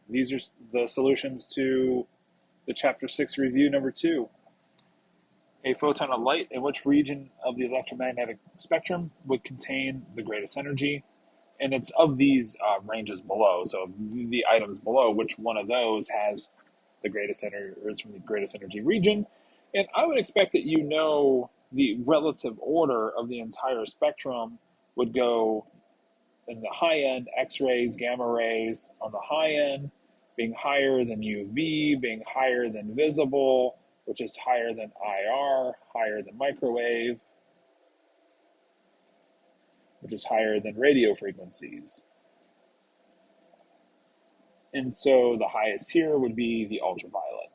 These are the solutions to the Chapter 6 review number 2. A photon of light in which region of the electromagnetic spectrum would contain the greatest energy? And it's of these ranges below. So the items below, which one of those has the greatest energy, or is from the greatest energy region? And I would expect that you know the relative order of the entire spectrum would go in the high end, X-rays, gamma rays on the high end, being higher than UV, being higher than visible, which is higher than IR, higher than microwave, which is higher than radio frequencies. And so the highest here would be the ultraviolet.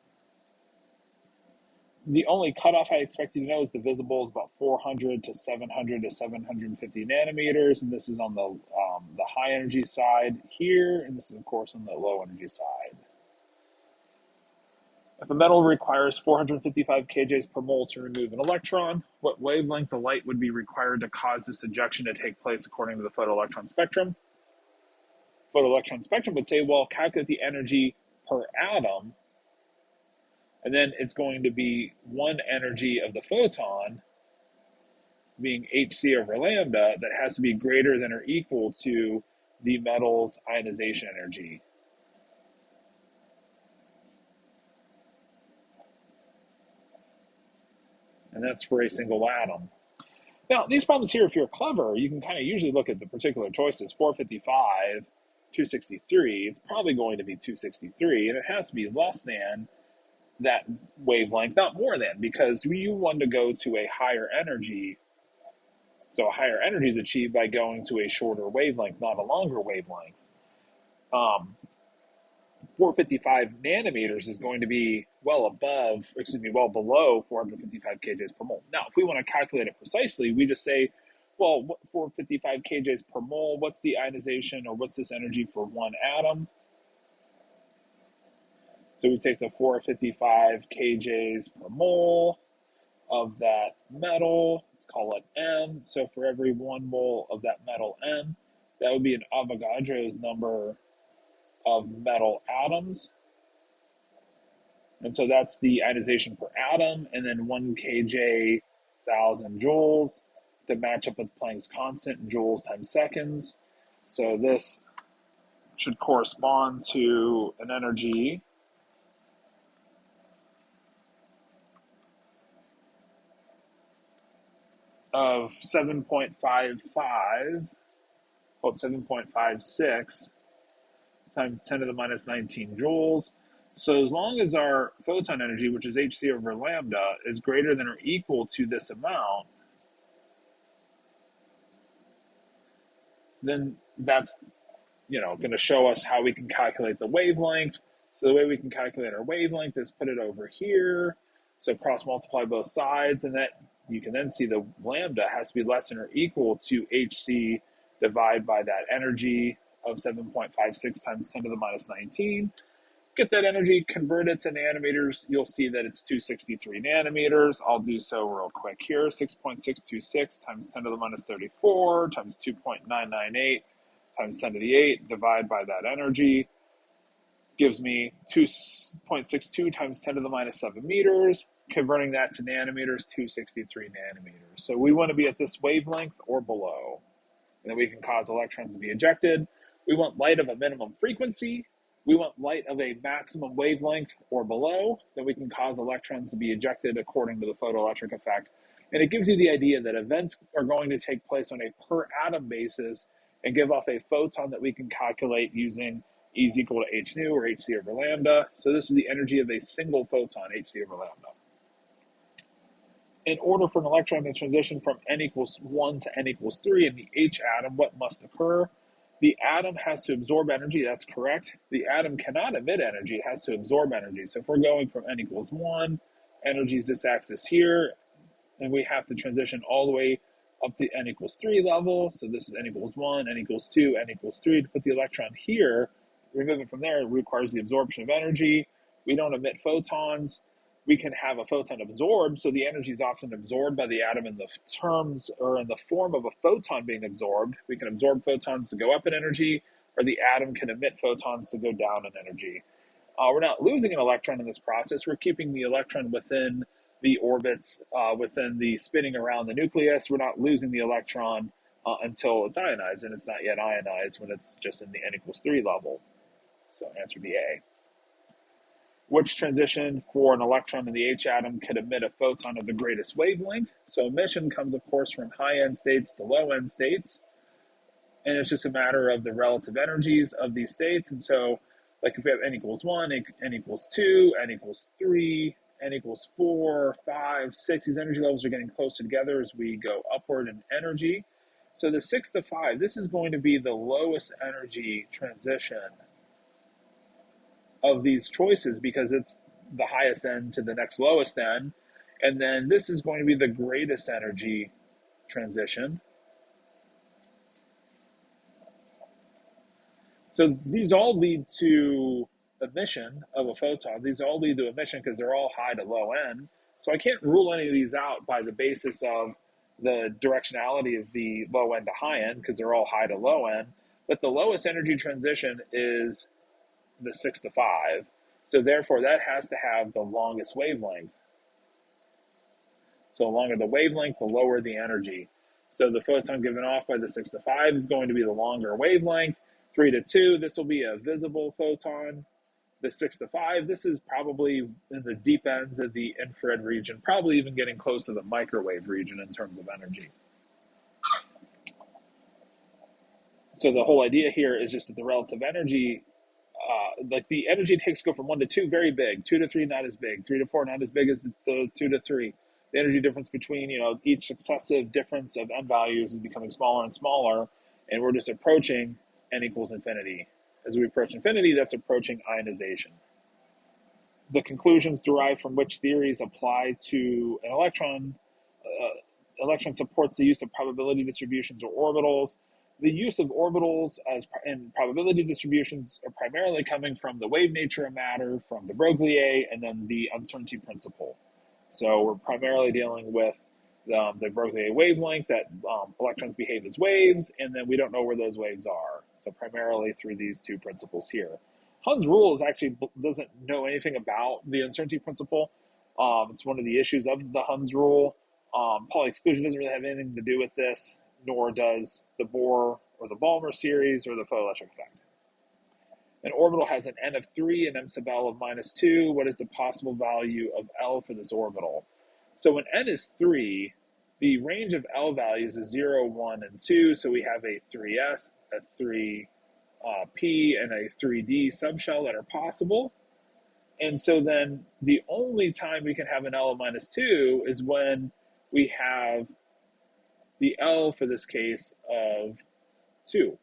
The only cutoff I expect you to know is the visible is about 400 to 700 to 750 nanometers, and this is on the high energy side here, and this is of course on the low energy side. If a metal requires 455 kJs per mole to remove an electron, what wavelength of light would be required to cause this ejection to take place according to the photoelectron spectrum? Photoelectron spectrum would say, well, calculate the energy per atom, and then it's going to be one energy of the photon, being hc over lambda, that has to be greater than or equal to the metal's ionization energy. And that's for a single atom. Now, these problems here, if you're clever, you can kind of usually look at the particular choices. 455, 263, it's probably going to be 263, and it has to be less than that wavelength, not more than, because you want to go to a higher energy. So a higher energy is achieved by going to a shorter wavelength, not a longer wavelength. 455 nanometers is going to be well below 455 kJs per mole. Now, if we want to calculate it precisely, we just say, well, 455 kJs per mole, what's the ionization, or what's this energy for one atom? So we take the 455 kJs per mole of that metal, let's call it M. So for every 1 mole of that metal M, that would be an Avogadro's number of metal atoms. And so that's the ionization per atom, and then 1 kJ 1,000 joules to match up with Planck's constant in joules times seconds. So this should correspond to an energy of 7.55, well, 7.56 times 10 to the minus 19 joules. So as long as our photon energy, which is hc over lambda, is greater than or equal to this amount, then that's going to show us how we can calculate the wavelength. So the way we can calculate our wavelength is put it over here. So cross multiply both sides, and that you can then see the lambda has to be less than or equal to hc divided by that energy of 7.56 times 10 to the minus 19. Get that energy, convert it to nanometers. You'll see that it's 263 nanometers. I'll do so real quick here. 6.626 times 10 to the minus 34 times 2.998 times 10 to the 8, divide by that energy, gives me 2.62 times 10 to the minus 7 meters. Converting that to nanometers, 263 nanometers. So we want to be at this wavelength or below, and then we can cause electrons to be ejected. We want light of a minimum frequency. We want light of a maximum wavelength or below, then we can cause electrons to be ejected according to the photoelectric effect. And it gives you the idea that events are going to take place on a per atom basis and give off a photon that we can calculate using E is equal to h nu, or hc over lambda. So this is the energy of a single photon, hc over lambda. In order for an electron to transition from n equals 1 to n equals 3 in the H atom, what must occur? The atom has to absorb energy, that's correct. The atom cannot emit energy, it has to absorb energy. So if we're going from n equals 1, energy is this axis here, and we have to transition all the way up to n equals 3 level. So this is n equals 1, n equals 2, n equals 3. To put the electron here, remove it from there, it requires the absorption of energy. We don't emit photons. We can have a photon absorbed, so the energy is often absorbed by the atom in the terms or in the form of a photon being absorbed. We can absorb photons to go up in energy. or the atom can emit photons to go down in energy. We're not losing an electron in this process. We're keeping the electron within the orbits, within the spinning around the nucleus. We're not losing the electron until it's ionized, and it's not yet ionized when it's just in the n equals 3 level. So answer B, A. Which transition for an electron in the H atom could emit a photon of the greatest wavelength? So emission comes, of course, from high-end states to low-end states, and it's just a matter of the relative energies of these states. And so, like if we have n equals 1, n equals 2, n equals 3, n equals 4, 5, 6, these energy levels are getting closer together as we go upward in energy. So the 6 to 5, this is going to be the lowest energy transition of these choices because it's the highest n to the next lowest n. And then this is going to be the greatest energy transition. So these all lead to emission of a photon. These all lead to emission because they're all high to low n. So I can't rule any of these out by the basis of the directionality of the low end to high end because they're all high to low end. But the lowest energy transition is the 6 to 5. So therefore, that has to have the longest wavelength. So the longer the wavelength, the lower the energy. So the photon given off by the 6 to 5 is going to be the longer wavelength. 3 to 2, this will be a visible photon. The 6 to 5, this is probably in the deep ends of the infrared region, probably even getting close to the microwave region in terms of energy. So the whole idea here is just that the relative energy, like the energy takes go from 1 to 2, very big. 2 to 3, not as big. 3 to 4, not as big as the 2 to 3. The energy difference between, each successive difference of n values is becoming smaller and smaller, and we're just approaching n equals infinity. As we approach infinity, that's approaching ionization. The conclusions derived from which theories apply to an electron. Electron supports the use of probability distributions or orbitals. The use of orbitals in probability distributions are primarily coming from the wave nature of matter, from de Broglie, and then the uncertainty principle. So we're primarily dealing with the Broglie wavelength, that electrons behave as waves, and then we don't know where those waves are. So primarily through these two principles here. Hund's rule doesn't know anything about the uncertainty principle. It's one of the issues of the Hund's rule. Pauli exclusion doesn't really have anything to do with this, nor does the Bohr or the Balmer series or the photoelectric effect. An orbital has an n of 3 and m sub l of minus 2. What is the possible value of L for this orbital? So when n is 3, the range of L values is 0, 1, and 2. So we have a 3s, a 3p, and a 3d subshell that are possible. And so then the only time we can have an L of minus 2 is when we have the L, for this case, of 2.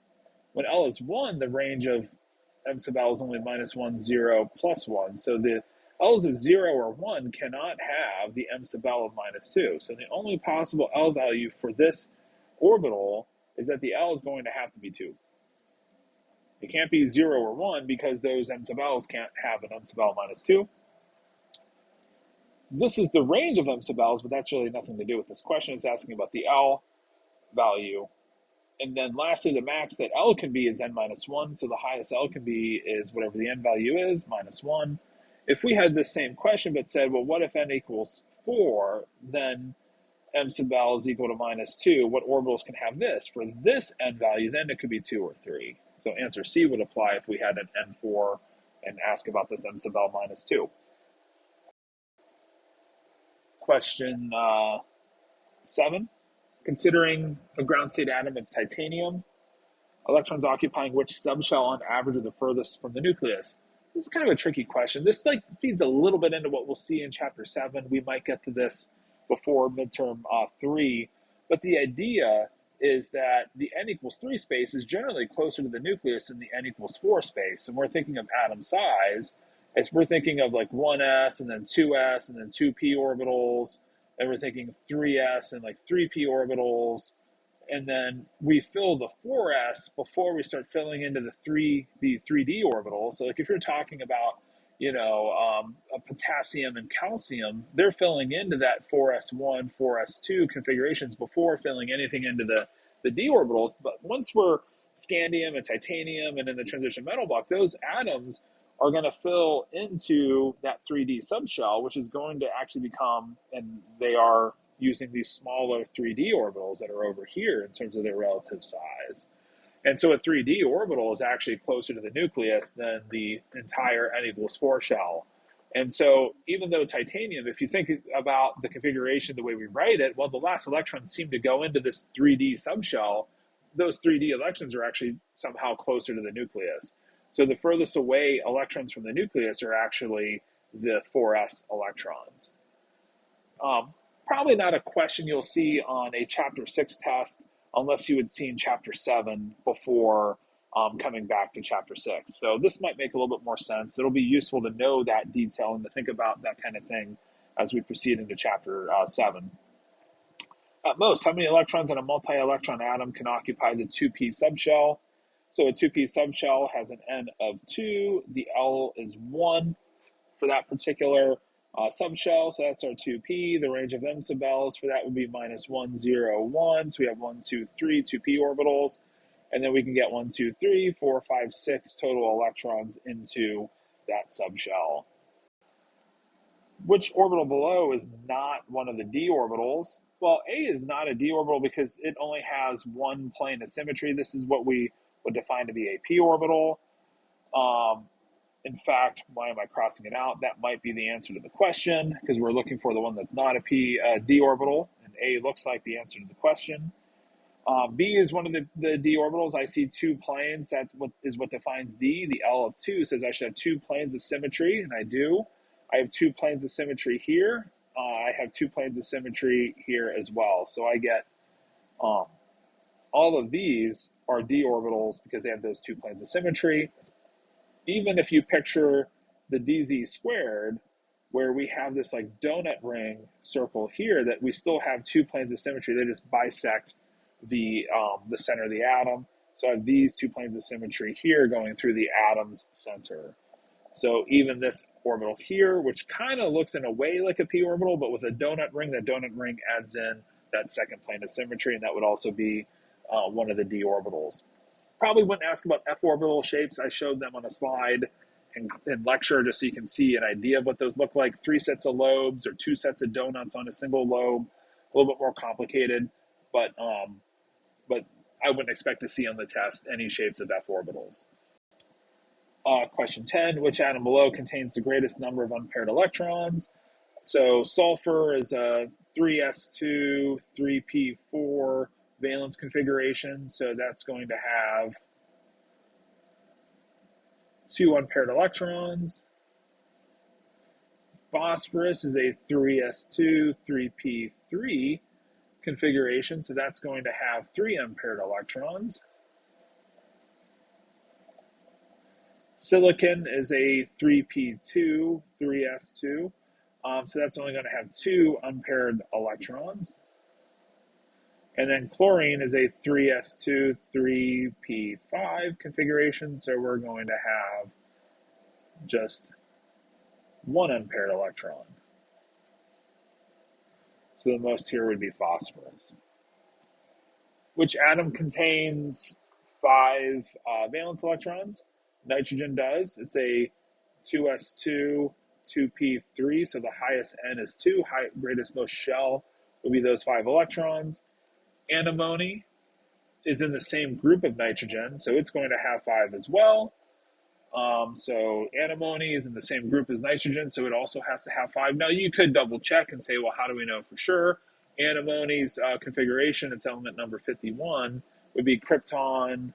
When L is 1, the range of m sub L is only minus 1, 0, plus 1. So the L's of 0 or 1 cannot have the m sub L of minus 2. So the only possible L value for this orbital is that the L is going to have to be 2. It can't be 0 or 1 because those m sub L's can't have an m sub L minus 2. This is the range of m sub L's, but that's really nothing to do with this question. It's asking about the L value. And then lastly, the max that L can be is n minus 1. So the highest L can be is whatever the n value is, minus 1. If we had this same question but said, well, what if n equals 4, then m sub L is equal to minus 2. What orbitals can have this? For this n value, then it could be 2 or 3. So answer C would apply if we had an n4 and ask about this m sub L minus 2. Question 7. Considering a ground state atom of titanium, electrons occupying which subshell on average are the furthest from the nucleus? This is kind of a tricky question. This feeds a little bit into what we'll see in chapter 7. We might get to this before midterm 3, but the idea is that the n equals 3 space is generally closer to the nucleus than the n equals 4 space. And we're thinking of atom size as we're thinking of like 1s and then 2s and then 2p orbitals, and we're thinking 3s and like 3p orbitals, and then we fill the 4s before we start filling into the 3d orbitals. So like if you're talking about a potassium and calcium, they're filling into that 4s1, 4s2 configurations before filling anything into the d orbitals. But once we're scandium and titanium and in the transition metal block, those atoms are going to fill into that 3D subshell, which is going to actually become, and they are using these smaller 3D orbitals that are over here in terms of their relative size. And so a 3D orbital is actually closer to the nucleus than the entire n equals 4 shell. And so even though titanium, if you think about the configuration the way we write it, well, the last electrons seem to go into this 3D subshell. Those 3D electrons are actually somehow closer to the nucleus. So the furthest away electrons from the nucleus are actually the 4s electrons. Probably not a question you'll see on a chapter 6 test unless you had seen chapter 7 before coming back to chapter 6. So this might make a little bit more sense. It'll be useful to know that detail and to think about that kind of thing as we proceed into chapter 7. At most, how many electrons in a multi-electron atom can occupy the 2p subshell? So a 2p subshell has an n of 2. The L is 1 for that particular subshell, so that's our 2p. The range of m sub L's for that would be minus 1, 0, 1. So we have 1, 2, 3, 2p orbitals. And then we can get 1, 2, 3, 4, 5, 6 total electrons into that subshell. Which orbital below is not one of the d orbitals? Well, A is not a d orbital because it only has one plane of symmetry. This is what we would define to be a p orbital. In fact, why am I crossing it out? That might be the answer to the question because we're looking for the one that's not a d orbital, and A looks like the answer to the question. B is one of the d orbitals. I see two planes. That is what defines D. The L of 2 says I should have two planes of symmetry, and I do. I have two planes of symmetry here. I have two planes of symmetry here as well. So I get all of these are d orbitals because they have those two planes of symmetry. Even if you picture the dz squared, where we have this like donut ring circle here, that we still have two planes of symmetry. They just bisect the center of the atom. So I have these two planes of symmetry here going through the atom's center. So even this orbital here, which kind of looks in a way like a p orbital, but with a donut ring, that donut ring adds in that second plane of symmetry, and that would also be one of the d orbitals. Probably wouldn't ask about f orbital shapes. I showed them on a slide in lecture just so you can see an idea of what those look like. 3 sets of lobes or 2 sets of donuts on a single lobe. A little bit more complicated, but I wouldn't expect to see on the test any shapes of f orbitals. Question 10, which atom below contains the greatest number of unpaired electrons? So sulfur is a 3s2, 3p4 valence configuration. So that's going to have 2 unpaired electrons. Phosphorus is a 3s2, 3p3 configuration. So that's going to have 3 unpaired electrons. Silicon is a 3p2, 3s2. So that's only going to have 2 unpaired electrons. And then chlorine is a 3s2, 3p5 configuration. So we're going to have just 1 unpaired electron. So the most here would be phosphorus. Which atom contains 5 valence electrons? Nitrogen does. It's a 2s2, 2p3, so the highest n is 2, greatest most shell would be those 5 electrons. Antimony is in the same group of nitrogen, so it's going to have 5 as well. So antimony is in the same group as nitrogen, so it also has to have 5. Now you could double check and say, well, how do we know for sure? Antimony's configuration, its element number 51, would be krypton.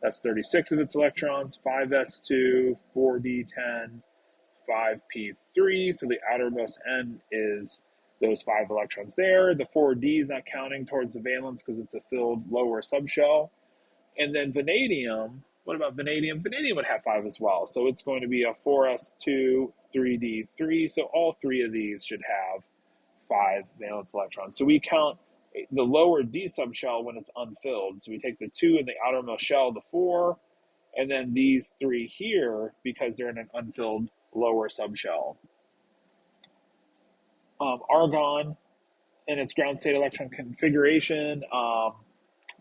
That's 36 of its electrons, 5s2, 4d10, 5p3. So the outermost n is those 5 electrons there. The 4d is not counting towards the valence because it's a filled lower subshell. And then vanadium, what about vanadium? Vanadium would have 5 as well. So it's going to be a 4s2, 3d3. So all 3 of these should have 5 valence electrons. So we count the lower D subshell when it's unfilled. So we take the 2 in the outermost shell, the 4, and then these 3 here because they're in an unfilled lower subshell. Argon and its ground state electron configuration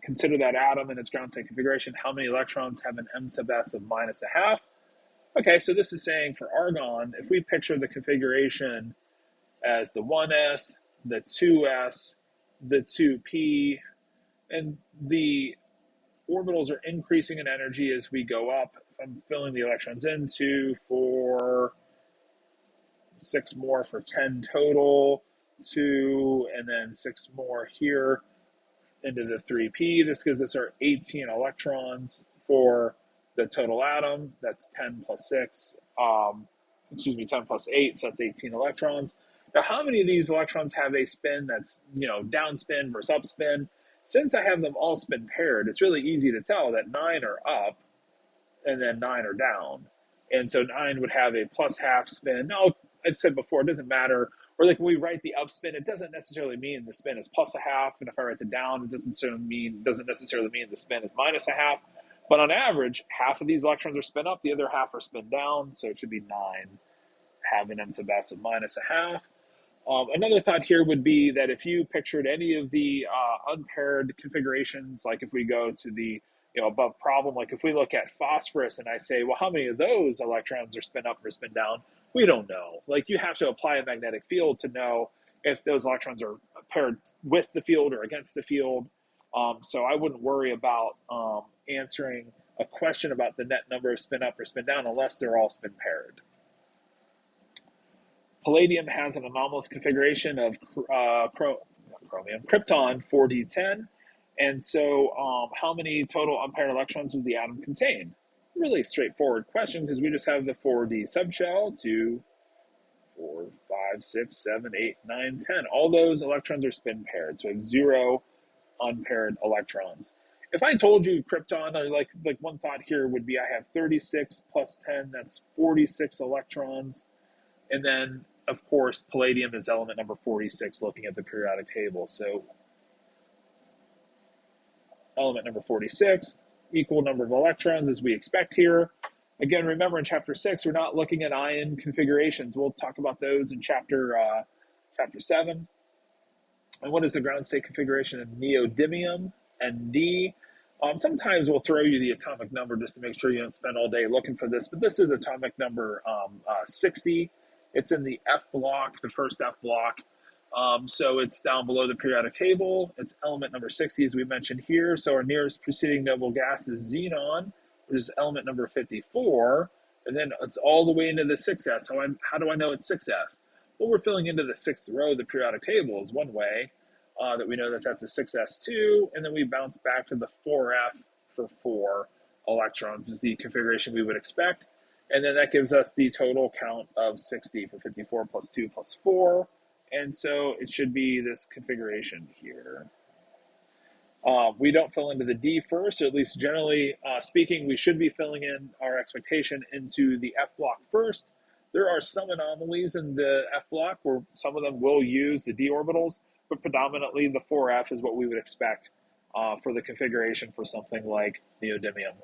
consider that atom in its ground state configuration. How many electrons have an m sub s of minus a half? Okay, so this is saying for argon, if we picture the configuration as the 1s, the 2s, the 2p, and the orbitals are increasing in energy as we go up. If I'm filling the electrons in, 2, 4, 6 more for 10 total, 2, and then 6 more here into the 3p. This gives us our 18 electrons for the total atom. That's 10 plus 6, 10 plus 8, so that's 18 electrons. Now, how many of these electrons have a spin that's, downspin versus upspin? Since I have them all spin paired, it's really easy to tell that 9 are up and then 9 are down. And so 9 would have a plus half spin. Now, I've said before, it doesn't matter. Or like when we write the up spin, it doesn't necessarily mean the spin is plus a half. And if I write it down, it doesn't necessarily mean the spin is minus a half. But on average, half of these electrons are spin up, the other half are spin down. So it should be 9 having m sub s of minus a half. Another thought here would be that if you pictured any of the unpaired configurations, like if we go to the above problem, like if we look at phosphorus and I say, well, how many of those electrons are spin up or spin down? We don't know. Like you have to apply a magnetic field to know if those electrons are paired with the field or against the field. So I wouldn't worry about answering a question about the net number of spin up or spin down unless they're all spin paired. Palladium has an anomalous configuration of krypton 4d10. And so how many total unpaired electrons does the atom contain? Really straightforward question because we just have the 4d subshell, 2, 4, 5, 6, 7, 8, 9, 10. All those electrons are spin paired. So we have 0 unpaired electrons. If I told you krypton, like one thought here would be I have 36 plus 10, that's 46 electrons. And then, of course, palladium is element number 46 looking at the periodic table. So element number 46, equal number of electrons as we expect here. Again, remember in chapter 6, we're not looking at ion configurations. We'll talk about those in chapter 7. And what is the ground state configuration of neodymium and N? Sometimes we'll throw you the atomic number just to make sure you don't spend all day looking for this, but this is atomic number 60. It's in the F block, the first F block. So it's down below the periodic table. It's element number 60, as we mentioned here. So our nearest preceding noble gas is xenon, which is element number 54. And then it's all the way into the 6s. How do I know it's 6s? Well, we're filling into the 6th row of the periodic table is one way that we know that that's a 6s2. And then we bounce back to the 4f for 4 electrons is the configuration we would expect. And then that gives us the total count of 60 for 54 plus 2 plus 4. And so it should be this configuration here. We don't fill into the D first, or at least generally speaking, we should be filling in our expectation into the F block first. There are some anomalies in the F block where some of them will use the D orbitals, but predominantly the 4F is what we would expect for the configuration for something like neodymium.